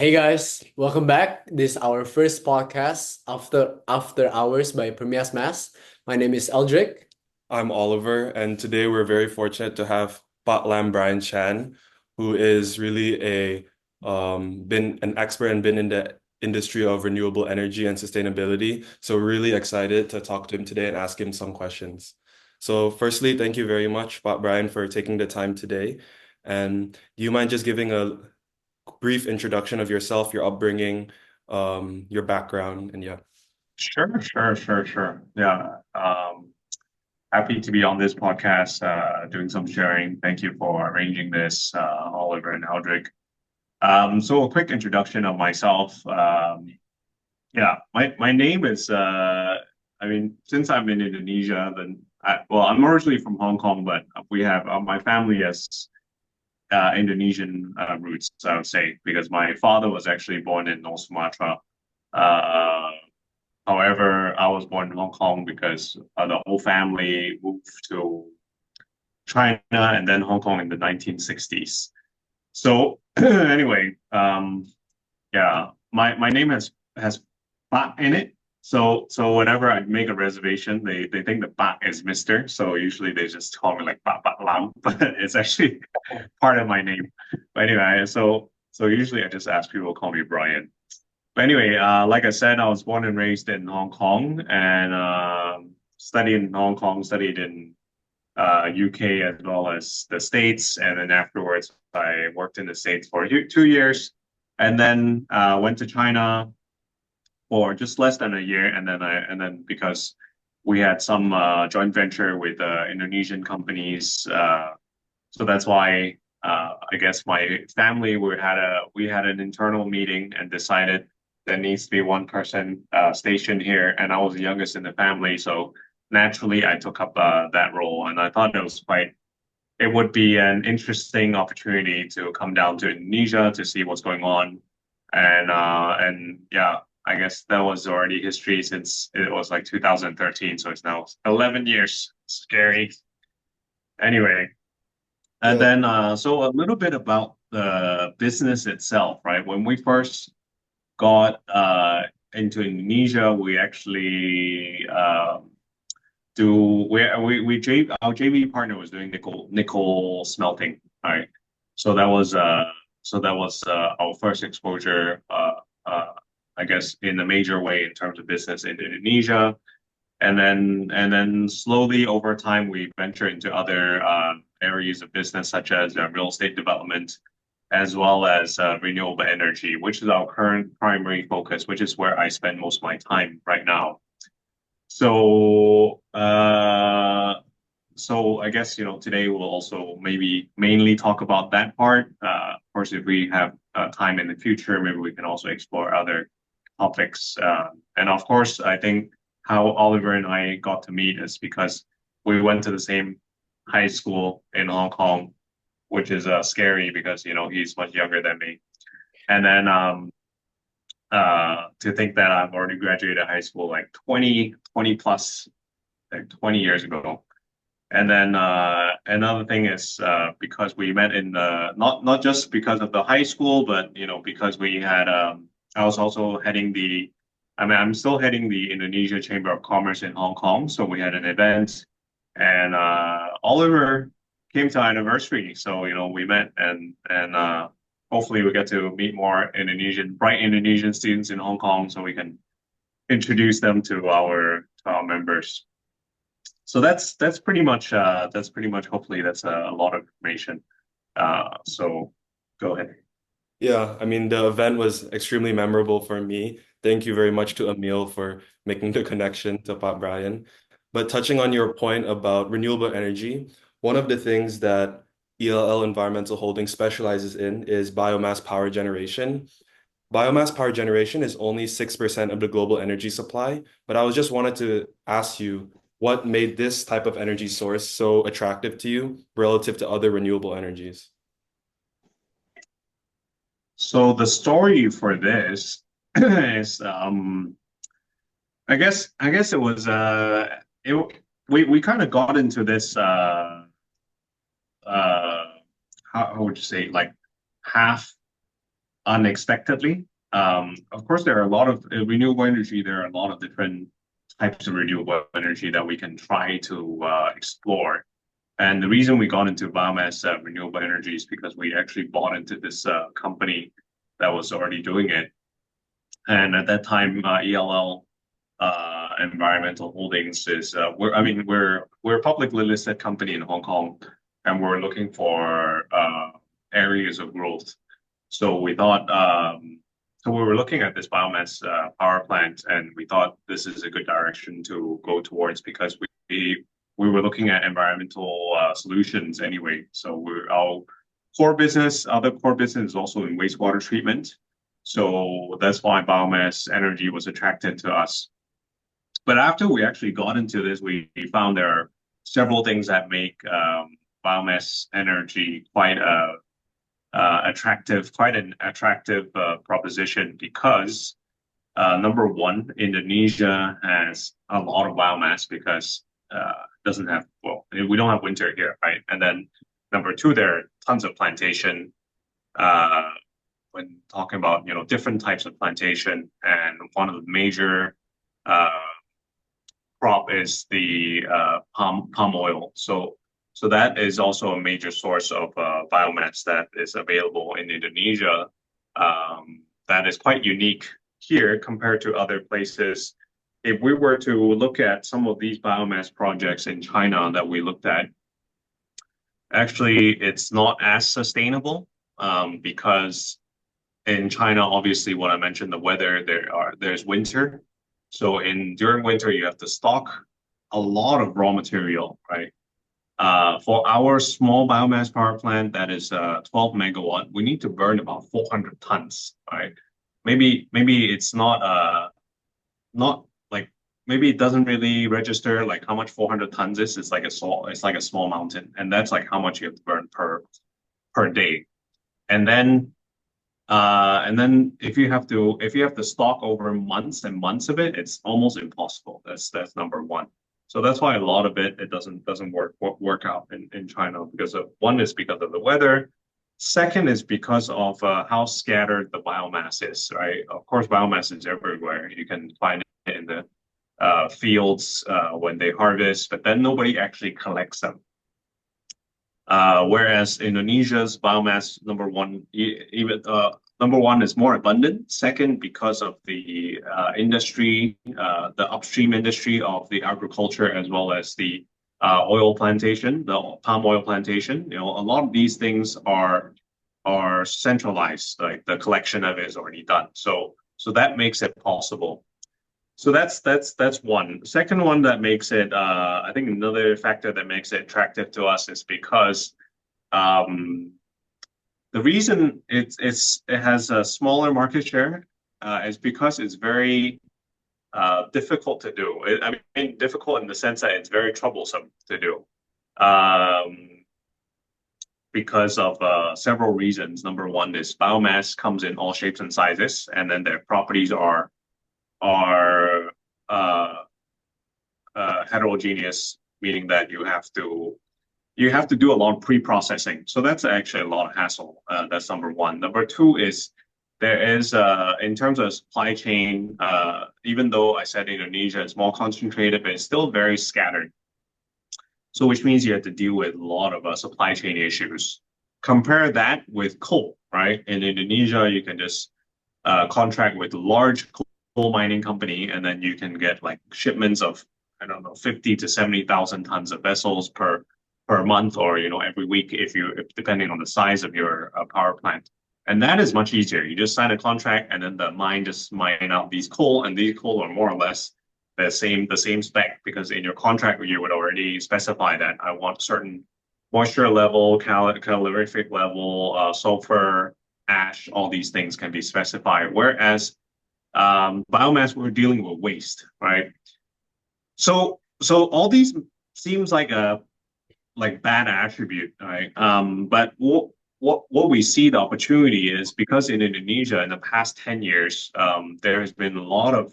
Hey guys, welcome back. This is our first podcast after hours by Premias Mass. My name is Eldrick. I'm Oliver, and today we're very fortunate to have Pat Lam Brian Chan, who is really a been an expert and been in the industry of renewable energy and sustainability. So we're really excited to talk to him today and ask him some questions. So firstly, thank you very much, Pat Brian, for taking the time today. And do you mind just giving a brief introduction of yourself, your upbringing, your background, and yeah. Sure. Yeah. Happy to be on this podcast, doing some sharing. Thank you for arranging this, Oliver and Eldrick. So a quick introduction of myself. Yeah, my name is, since I'm in Indonesia, I'm originally from Hong Kong, but we have, my family has Indonesian roots, I would say, because my father was actually born in North Sumatra. Uh, However, I was born in Hong Kong because the whole family moved to China and then Hong Kong in the 1960s. So anyway, yeah, my name has Bak in it. So whenever I make a reservation, they think the Bak is Mister. So usually they just call me like Bak Lam, but it's actually part of my name. But anyway, so usually I just ask people to call me Brian. But anyway, like I said, I was born and raised in Hong Kong and studied in Hong Kong, studied in UK as well as the States. And then afterwards, I worked in the States for 2 years and then went to China for just less than a year. And then because we had some joint venture with Indonesian companies, so that's why I guess my family we had an internal meeting and decided there needs to be one person stationed here, and I was the youngest in the family, so naturally I took up that role, and I thought it would be an interesting opportunity to come down to Indonesia to see what's going on, and yeah. I guess that was already history since it was like 2013, so it's now 11 years. Scary. Anyway, and Yeah. then, so a little bit about the business itself, right? When we first got into Indonesia, we actually our JV partner was doing nickel smelting, right? So that was our first exposure, I guess, in a major way in terms of business in Indonesia. And then slowly over time, we venture into other areas of business, such as real estate development, as well as renewable energy, which is our current primary focus, which is where I spend most of my time right now. So, so I guess, today we'll also maybe mainly talk about that part. Of course, if we have time in the future, maybe we can also explore other topics. And of course, I think how Oliver and I got to meet is because we went to the same high school in Hong Kong, which is scary because, he's much younger than me. And then to think that I've already graduated high school like 20 plus, like 20 years ago. And then another thing is because we met in not just because of the high school, but because we had I was also I'm still heading the Indonesia Chamber of Commerce in Hong Kong. So we had an event, and Oliver came to our anniversary. So we met, and hopefully we get to meet more bright Indonesian students in Hong Kong, so we can introduce them to our members. So that's pretty much hopefully that's a lot of information. So go ahead. Yeah, I mean, the event was extremely memorable for me. Thank you very much to Emil for making the connection to Pat Brian. But touching on your point about renewable energy, one of the things that ELL Environmental Holdings specializes in is biomass power generation. Biomass power generation is only 6% of the global energy supply, but I was just wanted to ask you what made this type of energy source so attractive to you relative to other renewable energies? So the story for this is I guess it was we kind of got into this uh how would you say, like half unexpectedly. Of course, there are a lot of renewable energy. There are a lot of different types of renewable energy that we can try to explore. And the reason we got into biomass renewable energy is because we actually bought into this company that was already doing it. And at that time, ELL Environmental Holdings is we're a publicly listed company in Hong Kong, and we're looking for areas of growth. So we thought so we were looking at this biomass power plant, and we thought this is a good direction to go towards because we were looking at environmental solutions anyway. So our other core business is also in wastewater treatment. So that's why biomass energy was attracted to us. But after we actually got into this, we found there are several things that make biomass energy quite an attractive proposition because number one, Indonesia has a lot of biomass because we don't have winter here, right? And then number two, there are tons of plantation. When talking about different types of plantation, and one of the major crop is the palm oil. So that is also a major source of biomass that is available in Indonesia. That is quite unique here compared to other places. If we were to look at some of these biomass projects in China that we looked at, actually it's not as sustainable because in China, obviously, what I mentioned, the weather, there's winter. So during winter, you have to stock a lot of raw material, right? For our small biomass power plant that is 12 megawatt, we need to burn about 400 tons, right? Maybe it's not like maybe it doesn't really register like how much 400 tons is. It's like a small mountain, and that's like how much you have to burn per day. And then if you have to stock over months and months of it, it's almost impossible. That's number one. So that's why a lot of it doesn't work out in China because of the weather. Second is because of how scattered the biomass is, right? Of course, biomass is everywhere. You can find it in the fields when they harvest, but then nobody actually collects them. Whereas Indonesia's biomass, number one is more abundant. Second, because of the industry, the upstream industry of the agriculture, as well as the oil plantation, the palm oil plantation. A lot of these things are centralized. Like the collection of it is already done. So that makes it possible. So that's one. Second one that makes it, I think another factor that makes it attractive to us is because the reason it has a smaller market share is because it's very difficult to do. I mean, difficult in the sense that it's very troublesome to do because of several reasons. Number one is biomass comes in all shapes and sizes, and then their properties are heterogeneous, meaning that you have to do a lot of pre-processing. So that's actually a lot of hassle. That's number one. Number two is there is in terms of supply chain, even though I said Indonesia is more concentrated, but it's still very scattered. So which means you have to deal with a lot of supply chain issues. Compare that with coal, right? In Indonesia, you can just contract with a large coal mining company, and then you can get like shipments of, I don't know, 50 to 70,000 tons of vessels per month, or every week if depending on the size of your power plant. And that is much easier. You just sign a contract, and then the mine just mine out these coal, and these coal are more or less the same spec, because in your contract you would already specify that I want certain moisture level, calorific level, sulfur, ash, all these things can be specified. Whereas biomass, we're dealing with waste, right? So all these seems like a bad attribute, right? But what we see the opportunity is because in Indonesia in the past 10 years, there has been a lot of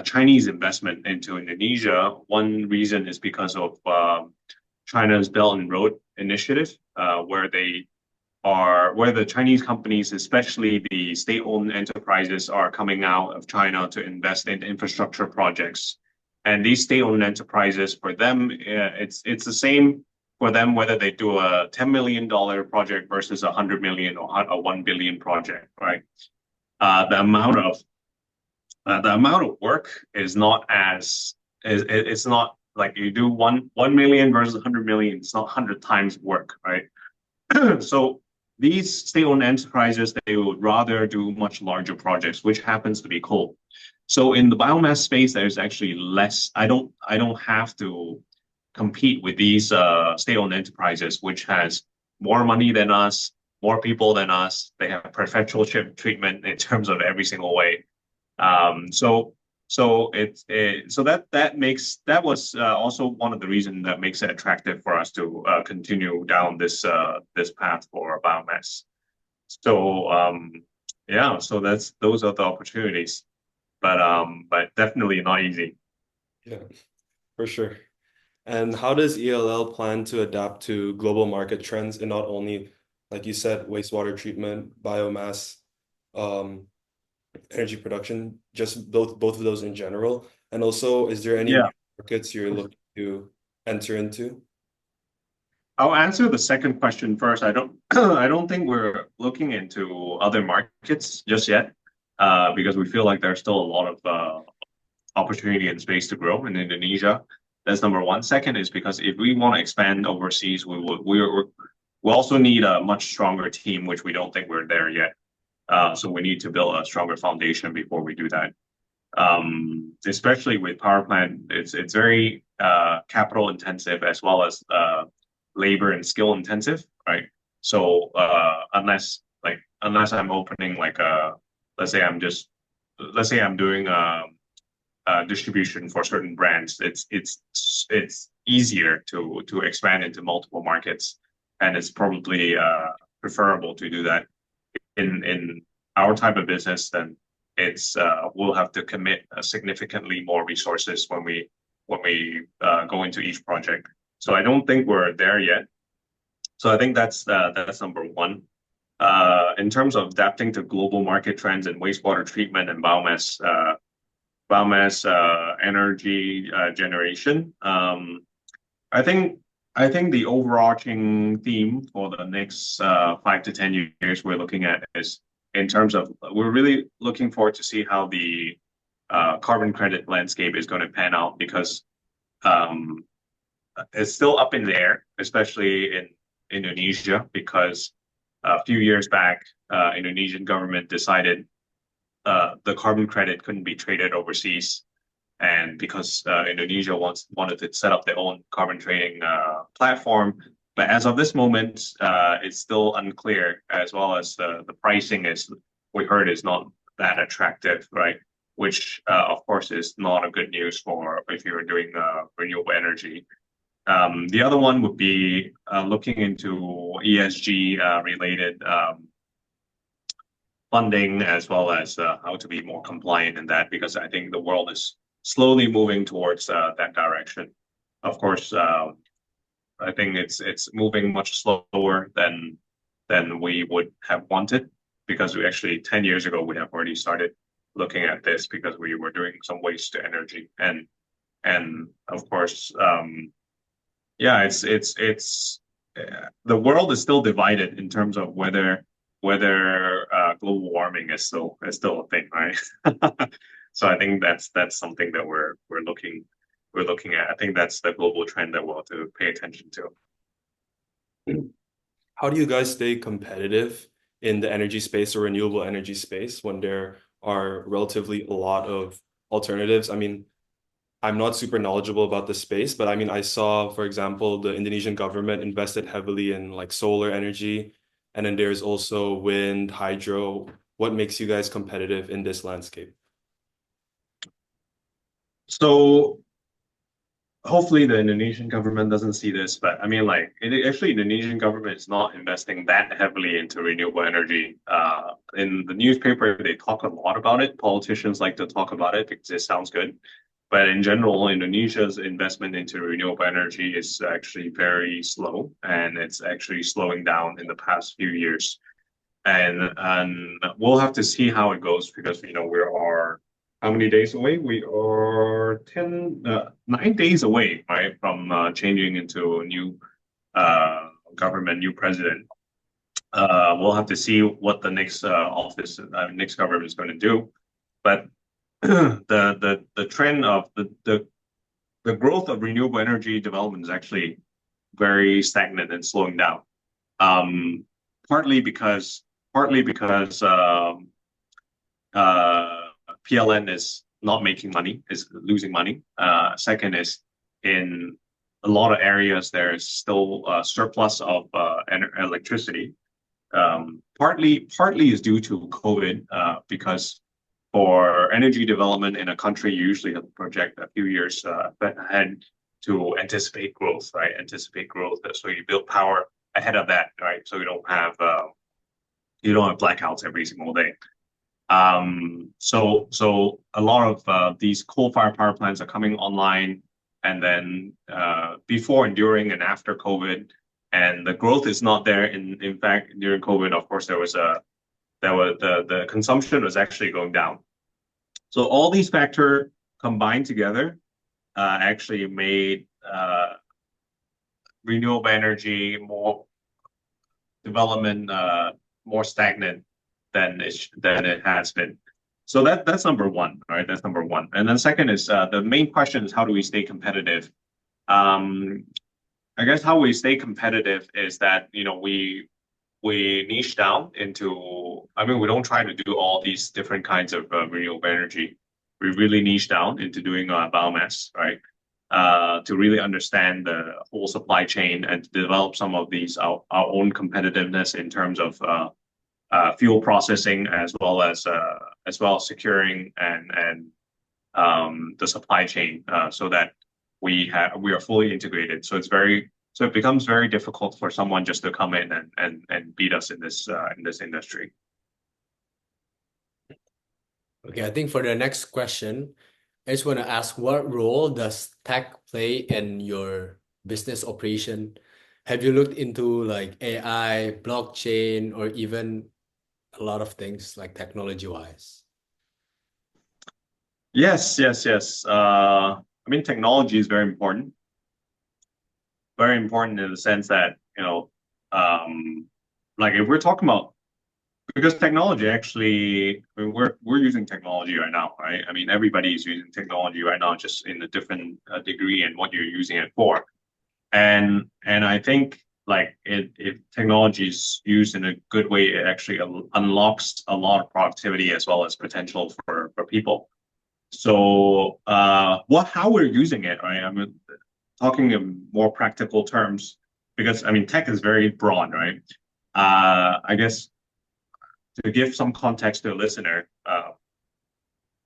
Chinese investment into Indonesia. One reason is because of China's Belt and Road Initiative, where they where the Chinese companies, especially the state-owned enterprises, are coming out of China to invest in infrastructure projects. And these state-owned enterprises, for them, it's the same for them whether they do a $10 million project versus a 100 million or a 1 billion project, right? The amount of work is not it's not like you do 1 million versus 100 million. It's not 100 times work, right? So these state-owned enterprises, they would rather do much larger projects, which happens to be coal. So in the biomass space, there's actually less. I don't have to compete with these state-owned enterprises, which has more money than us, more people than us. They have preferential treatment in terms of every single way. So that was also one of the reasons that makes it attractive for us to continue down this path for biomass. So yeah, so those are the opportunities, but definitely not easy. Yeah, for sure. And how does ELL plan to adapt to global market trends in not only, like you said, wastewater treatment, biomass, energy production, just both of those in general? And also, is there any Yeah. new markets you're looking to enter into? I'll answer the second question first. I don't think we're looking into other markets just yet, because we feel like there's still a lot of opportunity and space to grow in Indonesia. That's number one. Second is because if we want to expand overseas, we also need a much stronger team, which we don't think we're there yet. So we need to build a stronger foundation before we do that. Especially with power plant, it's very capital intensive as well as labor and skill intensive, right? So unless I'm opening like let's say I'm doing distribution for certain brands, it's easier to expand into multiple markets, and it's probably preferable to do that in our type of business. Then we'll have to commit significantly more resources when we go into each project. So I don't think we're there yet. So I think that's number one. In terms of adapting to global market trends in wastewater treatment and biomass energy generation, I think the overarching theme for the next 5 to 10 years we're looking at is in terms of we're really looking forward to see how the carbon credit landscape is going to pan out, because it's still up in the air, especially in Indonesia, because a few years back, Indonesian government decided the carbon credit couldn't be traded overseas, and because Indonesia wanted to set up their own carbon trading platform. But as of this moment, it's still unclear, as well as the pricing we heard is not that attractive, right? Which of course is not a good news for if you're doing renewable energy. The other one would be looking into ESG related funding, as well as how to be more compliant in that, because I think the world is slowly moving towards that direction. Of course, I think it's moving much slower than we would have wanted, because we actually 10 years ago we have already started looking at this, because we were doing some waste to energy, and of course, yeah, it's the world is still divided in terms of whether global warming is still a thing, right? So I think that's something that we're looking at. I think that's the global trend that we'll have to pay attention to. How do you guys stay competitive in the energy space or renewable energy space when there are relatively a lot of alternatives? I mean, I'm not super knowledgeable about the space, but I mean, I saw, for example, the Indonesian government invested heavily in like solar energy, and then there's also wind, hydro. What makes you guys competitive in this landscape? So hopefully the Indonesian government doesn't see this, but I mean, like, actually, the Indonesian government is not investing that heavily into renewable energy. In the newspaper, they talk a lot about it. Politicians like to talk about it because it sounds good. But in general, Indonesia's investment into renewable energy is actually very slow, and it's actually slowing down in the past few years. And we'll have to see how it goes because we are how many days away? We are 9 days away, right, from changing into a new government, new president. We'll have to see what the next next government is going to do. But the trend of the growth of renewable energy development is actually very stagnant and slowing down. Partly because PLN is not making money, is losing money. Second is in a lot of areas there is still a surplus of electricity. Partly is due to COVID, because for energy development in a country, you usually have to project a few years ahead to anticipate growth, right? Anticipate growth. So you build power ahead of that, right? So you don't have blackouts every single day. So a lot of these coal-fired power plants are coming online, and then before and during and after COVID, and the growth is not there. In fact, during COVID, of course, the consumption was actually going down. So all these factors combined together actually made renewable energy more development more stagnant than it has been. So that's number one, right? That's number one. And then second is the main question is how do we stay competitive? I guess how we stay competitive is that we niche down into. I mean, we don't try to do all these different kinds of renewable energy. We really niche down into doing biomass, right? To really understand the whole supply chain and to develop some of these our own competitiveness in terms of fuel processing as well as securing and the supply chain so that we are fully integrated. So it becomes very difficult for someone just to come in and beat us in this industry. Okay, I think for the next question, I just want to ask, what role does tech play in your business operation? Have you looked into like AI, blockchain, or even a lot of things like technology-wise? Yes. I mean, technology is very important. Very important in the sense that, like if we're talking about, because technology actually, I mean, we're using technology right now, right? I mean, everybody is using technology right now, just in a different degree and what you're using it for. And I think like if technology is used in a good way, it actually unlocks a lot of productivity as well as potential for people. So how we're using it, right? I mean, talking in more practical terms, because I mean, tech is very broad, right? I guess to give some context to a listener,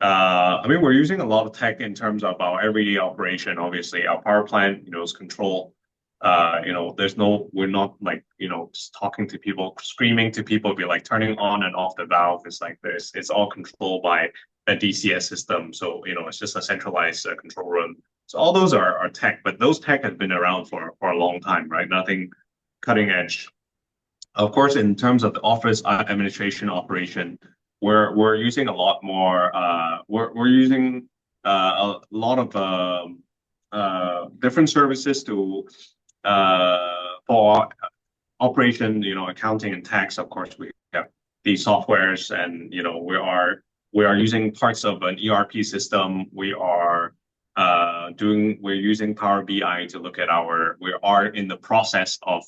I mean, we're using a lot of tech in terms of our everyday operation. Obviously, our power plant, is control. We're not like, just talking to people, screaming to people, be like turning on and off the valve. It's like this. It's all controlled by a DCS system. So, it's just a centralized control room. So all those are tech, but those tech have been around for a long time, right? Nothing cutting edge. Of course, in terms of the office administration operation, we're using a lot more. We're using a lot of different services for operation, accounting and tax. Of course, we have these softwares, and we are using parts of an ERP system. We're using Power BI to look at we are in the process of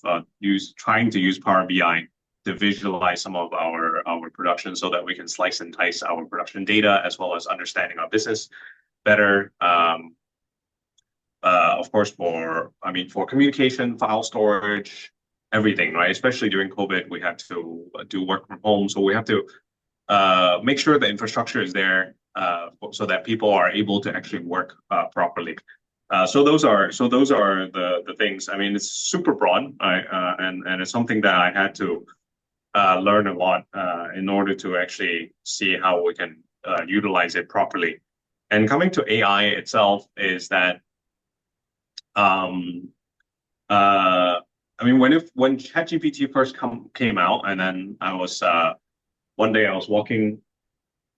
trying to use Power BI to visualize some of our production so that we can slice and dice our production data as well as understanding our business better. Of course, for communication, file storage, everything, right? Especially during COVID, we had to do work from home. So we have to make sure the infrastructure is there so that people are able to actually work properly. So those are the things. I mean, it's super broad, and it's something that I had to learn a lot in order to actually see how we can utilize it properly. And coming to AI itself is that um, uh, I mean, when ChatGPT first came out, and then I was one day I was walking.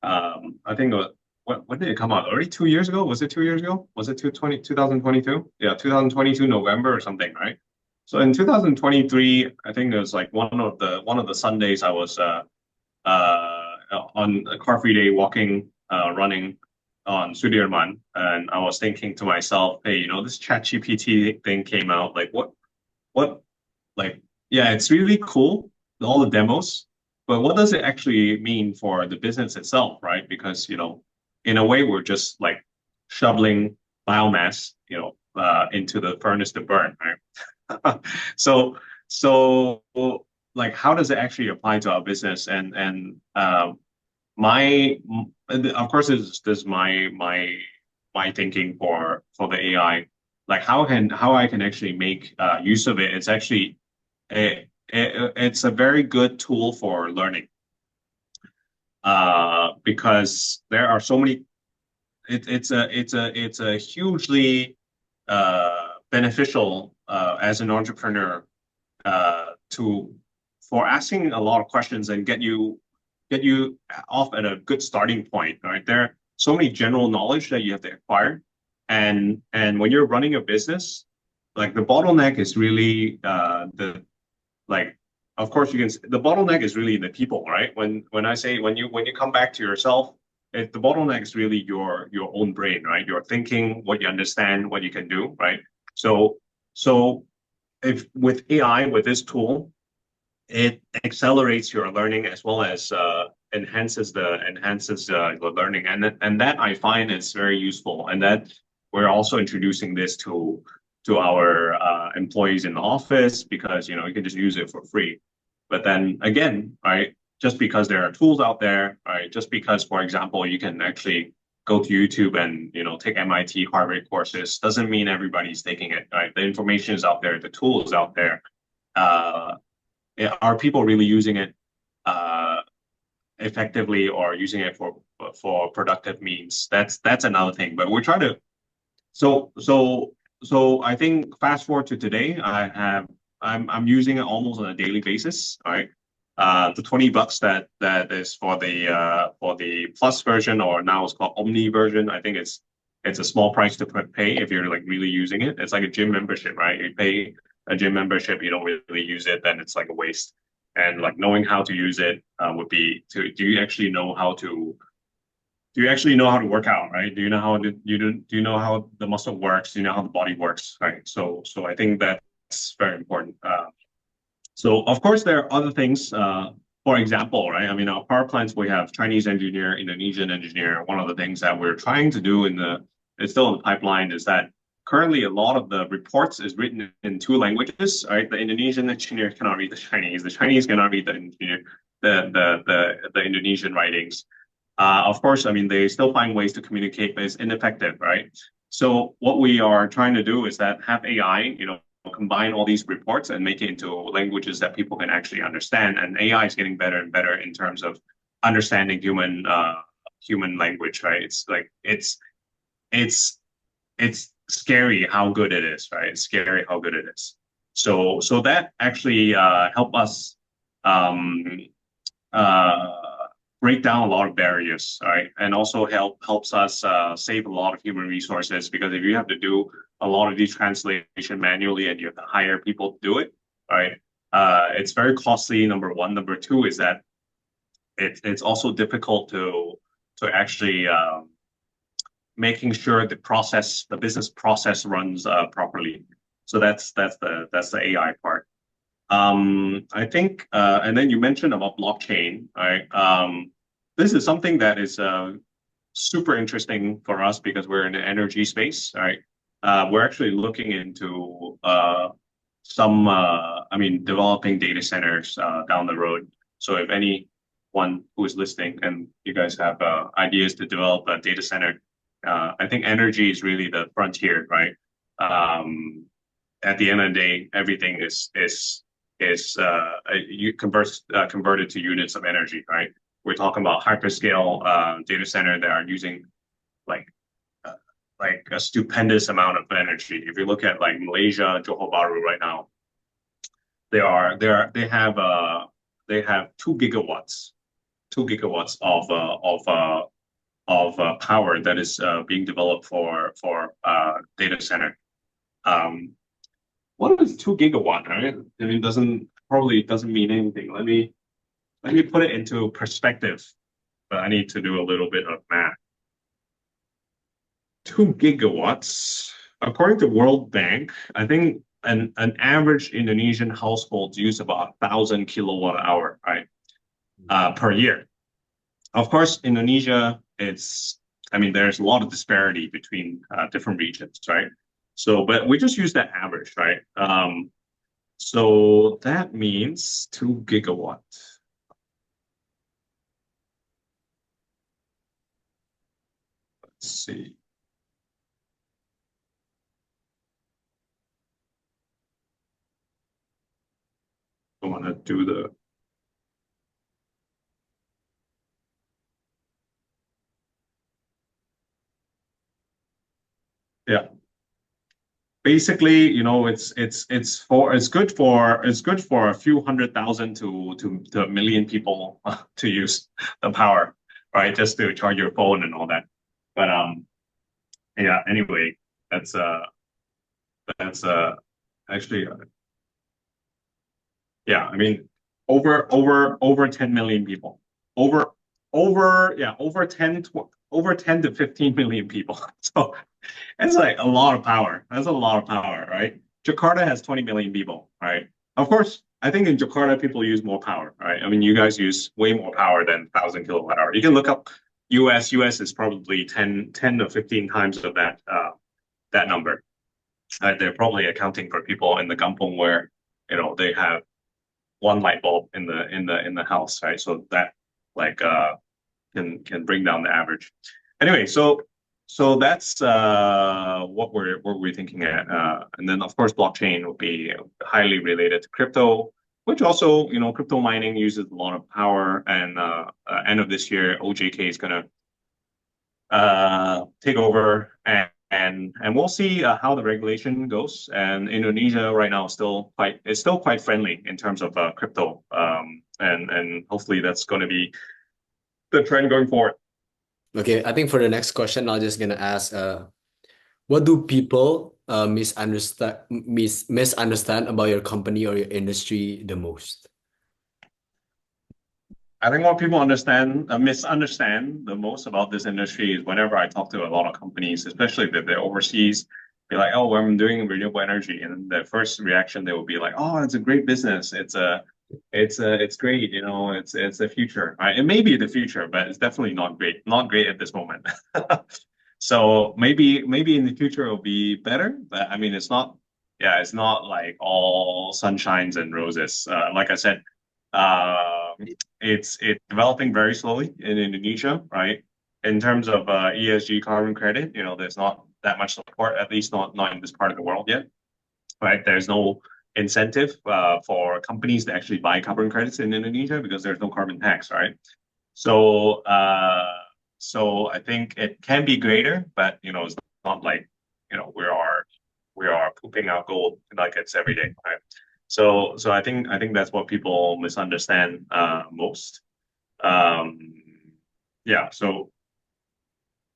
I think it was, when did it come out? Already 2 years ago? Was it 2 years ago? Was it 2022? Yeah, 2022 November or something, right? So in 2023, I think it was like one of the Sundays I was on a car free day walking, running on Sudirman, and I was thinking to myself, hey, this ChatGPT thing came out. Like, what, like, yeah, it's really cool, all the demos, but what does it actually mean for the business itself, right? Because, in a way, we're just like shoveling biomass, into the furnace to burn, right? So, so like, how does it actually apply to our business? And my, of course, this is my thinking for the AI. Like, how I can actually make use of it. It's actually it's a very good tool for learning, because there are so many. It's a hugely beneficial as an entrepreneur, to for asking a lot of questions and get you off at a good starting point, right? There are so many general knowledge that you have to acquire, and when you're running a business, like the bottleneck is really the like of course the bottleneck is really the people, right? When I say when you come back to yourself, the bottleneck is really your own brain, right? Your thinking, what you understand, what you can do, right? So if with AI, with this tool, it accelerates your learning as well as enhances the learning, and that I find is very useful, and that we're also introducing this to our employees in the office, because you can just use it for free. But then again, right, just because there are tools out there, right, just because, for example, you can actually go to YouTube and take MIT, Harvard courses, doesn't mean everybody's taking it, right? The information is out there, the tool is out there. Uh, are people really using it uh, effectively, or using it for productive means? That's another thing. But we're trying to. So I think fast forward to today, I'm using it almost on a daily basis. All right. The $20 that is for the plus version, or now it's called Omni version. I think it's a small price to pay if you're like really using it. It's like a gym membership, right? You pay a gym membership, you don't really use it, then it's like a waste. And like knowing how to use it would be to do you actually know how to work out, right? Do you know how the muscle works? Do you know how the body works, right? So I think that's very important. So of course there are other things. For example, right? I mean, our power plants, we have Chinese engineer, Indonesian engineer. One of the things that we're trying to do it's still in the pipeline, is that currently a lot of the reports is written in two languages, right? The Indonesian engineer cannot read the Chinese. The Chinese cannot read the Indonesian writings. Of course, I mean, they still find ways to communicate, but it's ineffective, right? So what we are trying to do is that have AI, combine all these reports and make it into languages that people can actually understand. And AI is getting better and better in terms of understanding human language, right? It's like it's scary how good it is, right? It's scary how good it is. So that actually help us um, uh, break down a lot of barriers, right? And also helps us save a lot of human resources, because if you have to do a lot of these translation manually and you have to hire people to do it, right? It's very costly. Number one. Number two is that it's also difficult to actually making sure the business process runs properly. So that's the AI part. I think, and then you mentioned about blockchain, right? This is something that is super interesting for us because we're in the energy space, right? We're actually looking into I mean, developing data centers down the road. So if anyone who is listening and you guys have ideas to develop a data center, I think energy is really the frontier, right? At the end of the day, everything is you converted to units of energy, right? We're talking about hyperscale data center that are using like like a stupendous amount of energy. If you look at like Malaysia, Johor Bahru right now, they have 2 gigawatts, 2 gigawatts of power that is being developed for data center. Um, what is 2 gigawatt? Right? I mean, doesn't mean anything. Let me put it into perspective, but I need to do a little bit of math. 2 gigawatts, according to World Bank, I think an average Indonesian household use about 1,000 kilowatt hour, right, per year. Of course, Indonesia, I mean, there's a lot of disparity between different regions, right? So, but we just use that average, right? So that means 2 gigawatt. Let's see. I want to do yeah. Basically, it's good for a few 100,000 to a million people to use the power, right? Just to charge your phone and all that. But yeah. Anyway, that's actually yeah. I mean, over 10 million people, over over 10 to 15 million people. So it's like a lot of power. That's a lot of power, right? Jakarta has 20 million people, right? Of course, I think in Jakarta people use more power, right? I mean, you guys use way more power than 1,000 kilowatt hour. You can look up US. US is probably 10 to 15 times of that number. They're probably accounting for people in the kampong where they have one light bulb in the house, right? So that like can bring down the average. Anyway, so that's what we're thinking at, and then of course blockchain will be highly related to crypto, which also crypto mining uses a lot of power, and end of this year OJK is gonna take over, and we'll see how the regulation goes. And Indonesia right now is still quite friendly in terms of crypto, and hopefully that's going to be the trend going forward. Okay, I think for the next question, I'm just gonna ask, what do people misunderstand about your company or your industry the most? I think what people misunderstand the most about this industry is whenever I talk to a lot of companies, especially if they're overseas, be like, "Oh, well, I'm doing renewable energy," and the first reaction they will be like, "Oh, it's a great business. It's great. It's the future. Right? It may be the future, but it's definitely not great. Not great at this moment." So maybe in the future it'll be better, but I mean, it's not. Yeah, it's not like all sunshines and roses. Like I said. Uh, it's developing very slowly in Indonesia, right? In terms of ESG carbon credit, there's not that much support, at least not in this part of the world yet, right? There's no incentive for companies to actually buy carbon credits in Indonesia because there's no carbon tax, right? So I think it can be greater, but it's not like we are pooping out gold nuggets every day, right? So I think that's what people misunderstand most. Um, yeah. So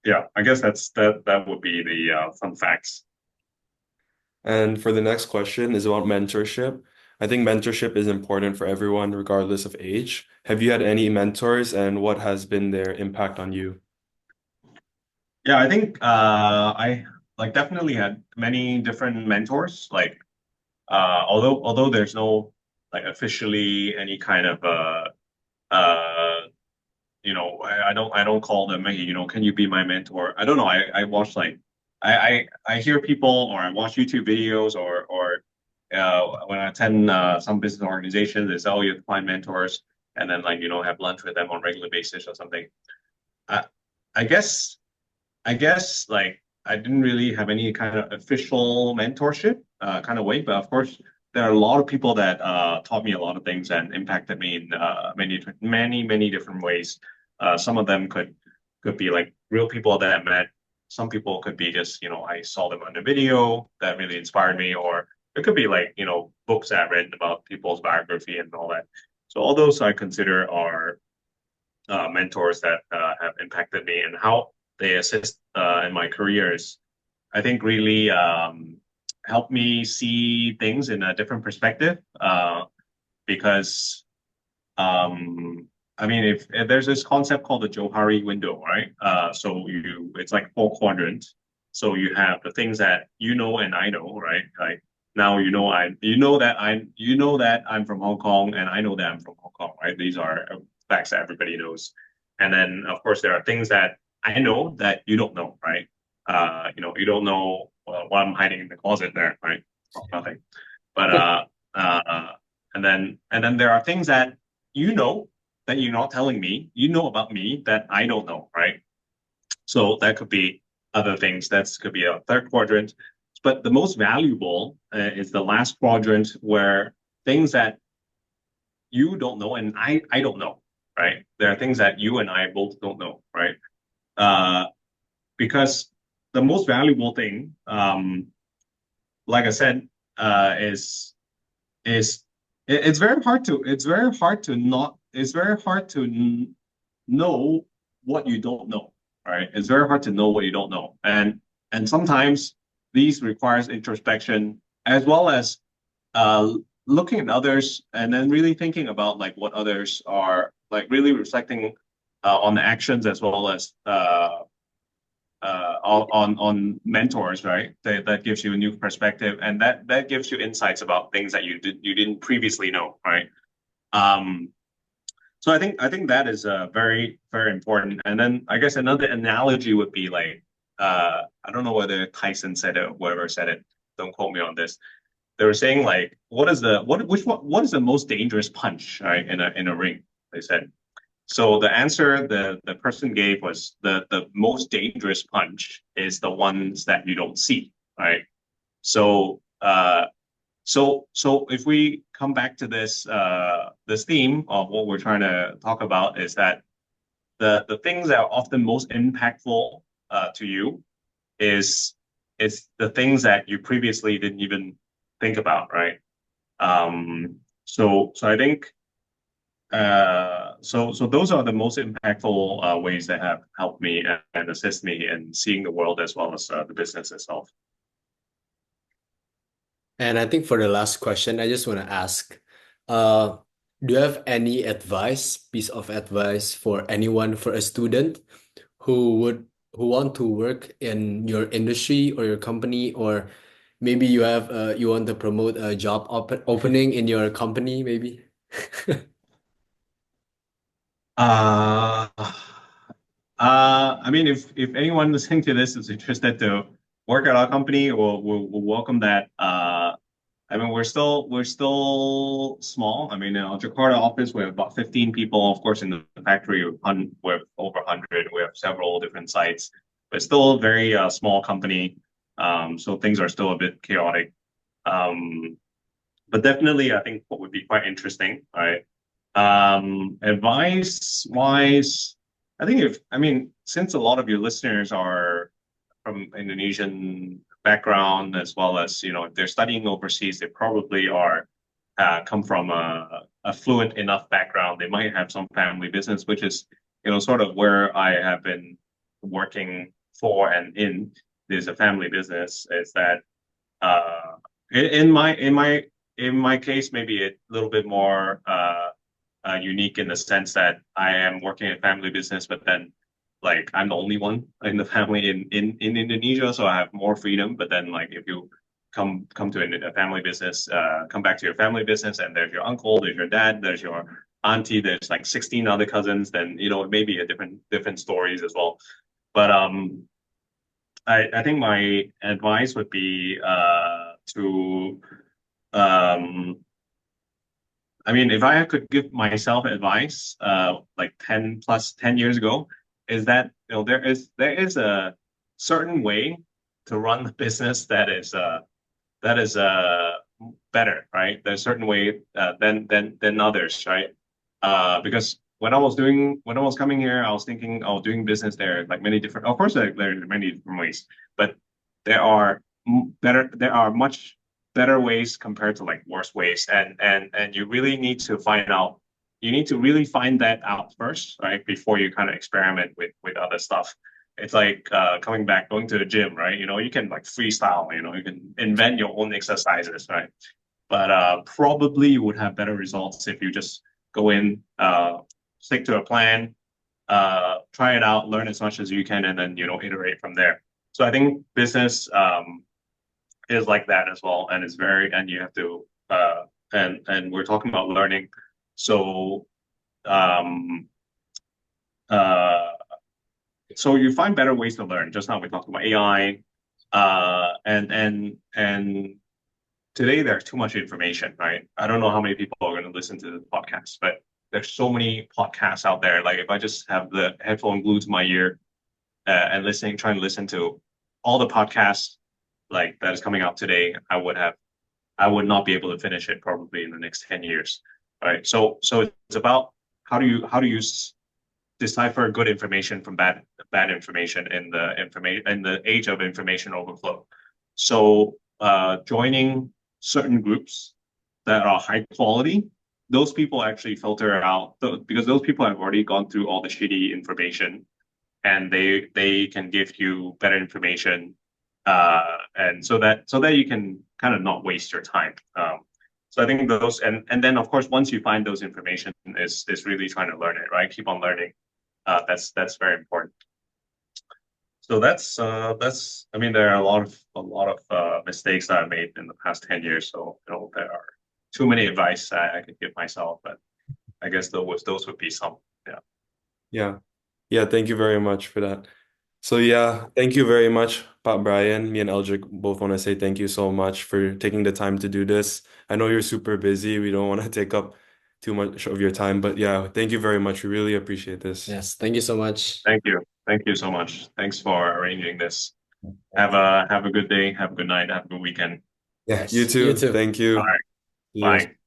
yeah, I guess that would be the fun facts. And for the next question is about mentorship. I think mentorship is important for everyone, regardless of age. Have you had any mentors, and what has been their impact on you? Yeah, I think I like definitely had many different mentors. Like although there's no like officially any kind of I don't call them, hey, can you be my mentor? I don't know. I watch like I hear people, or I watch YouTube videos, or when I attend some business organizations, they say, oh, you have to find mentors, and then like have lunch with them on a regular basis or something. I I guess like I didn't really have any kind of official mentorship kind of way, but of course there are a lot of people that taught me a lot of things and impacted me in many different ways. Some of them could be like real people that I met some people could be just, I saw them on the video that really inspired me, or it could be like, books I've read about people's biography and all that. So all those I consider are mentors that have impacted me, and how they assist in my careers. I think really helped me see things in a different perspective. Because I mean, if there's this concept called the Johari window, right? So it's like four quadrants. So you have the things that you know and I know, right? Like now you know that I'm from Hong Kong, and I know that I'm from Hong Kong, right? These are facts that everybody knows. And then of course there are things that I know that you don't know, right? You don't know what I'm hiding in the closet there, right? Oh, nothing. But uh, and then there are things that you know that you're not telling me, about me that I don't know, right? So that could be other things. That could be a third quadrant. But the most valuable is the last quadrant, where things that you don't know and I don't know, right? There are things that you and I both don't know, right? Uh, because the most valuable thing, like I said, is it's very hard to know what you don't know, right? It's very hard to know what you don't know, and sometimes these requires introspection, as well as uh looking at others, and then really thinking about like what others are like, really reflecting on the actions, as well as on mentors, right? That gives you a new perspective, and that gives you insights about things that you didn't previously know, right? Um, so I think that is very very important. And then I guess another analogy would be like, I don't know whether Tyson said it or whoever said it. Don't quote me on this. They were saying like, what is the most dangerous punch, right, in a ring? They said. So the answer the person gave was, the most dangerous punch is the ones that you don't see, right? So so if we come back to this theme of what we're trying to talk about, is that the things that are often most impactful to you is the things that you previously didn't even think about, right? So I think so those are the most impactful ways that have helped me and assist me in seeing the world, as well as the business itself. And I think for the last question, I just want to ask, uh, do you have any piece of advice for anyone, for a student who want to work in your industry or your company, or maybe you want to promote a job opening in your company, maybe? Uh, I mean, if anyone listening to this is interested to work at our company, we'll welcome that. I mean, we're still small. I mean, in our Jakarta office, we have about 15 people. Of course, in the factory, we have over 100. We have several different sites, but still a very small company. So things are still a bit chaotic. Um, but definitely, I think what would be quite interesting, right? Advice wise, I mean, since a lot of your listeners are from Indonesian background, as well as, if they're studying overseas, they probably are come from a fluent enough background. They might have some family business, which is, sort of where I have been working for and in. There's a family business. Is that uh, in my case, maybe a little bit more unique, in the sense that I am working a family business, but then like I'm the only one in the family in Indonesia, so I have more freedom. But then like if you come to a family business, come back to your family business, and there's your uncle, there's your dad, there's your auntie, there's like 16 other cousins, then it may be a different stories as well. But I think my advice would be to um I mean, if I could give myself advice, like 10 years ago, is that, there is a certain way to run the business that is better, right? There's a certain way than others, right? Because when I was coming here, I was thinking, oh, doing business there, like many different, of course, there are many different ways, but there are much better ways compared to like worse ways, and you really need to find out, you need to really find that out first, right, before you kind of experiment with other stuff. It's like going to the gym, right? You know, you can like freestyle, you know, you can invent your own exercises, right? But probably you would have better results if you just go in, stick to a plan, try it out, learn as much as you can, and then iterate from there. So I think business is like that as well, and it's very and you have to and we're talking about learning, so um, uh, so you find better ways to learn. Just now we talked about AI, and today there's too much information, right? I don't know how many people are going to listen to the podcast, but there's so many podcasts out there. Like if I just have the headphone glued to my ear and trying to listen to all the podcasts like that is coming out today, I would not be able to finish it probably in the next 10 years, right? So it's about how do you decipher good information from bad information in the age of information overflow. So joining certain groups that are high quality, those people actually filter out because those people have already gone through all the shitty information, and they can give you better information, and so that you can kind of not waste your time. So I think those, and then of course once you find those information, is really trying to learn it, right? Keep on learning. That's very important. So that's I mean there are a lot of mistakes that I made in the past 10 years. So there are too many advice I could give myself, but I guess those would be some. Yeah. Yeah. Yeah, thank you very much for that. So yeah, thank you very much, Pat Brian. Me and Eldrick both want to say thank you so much for taking the time to do this. I know you're super busy. We don't want to take up too much of your time, but yeah, thank you very much. We really appreciate this. Yes, thank you so much. Thank you. Thank you so much. Thanks for arranging this. Have a good day. Have a good night. Have a good weekend. Yeah, Yes, you you too. too. Thank you. All right. Cheers. Bye.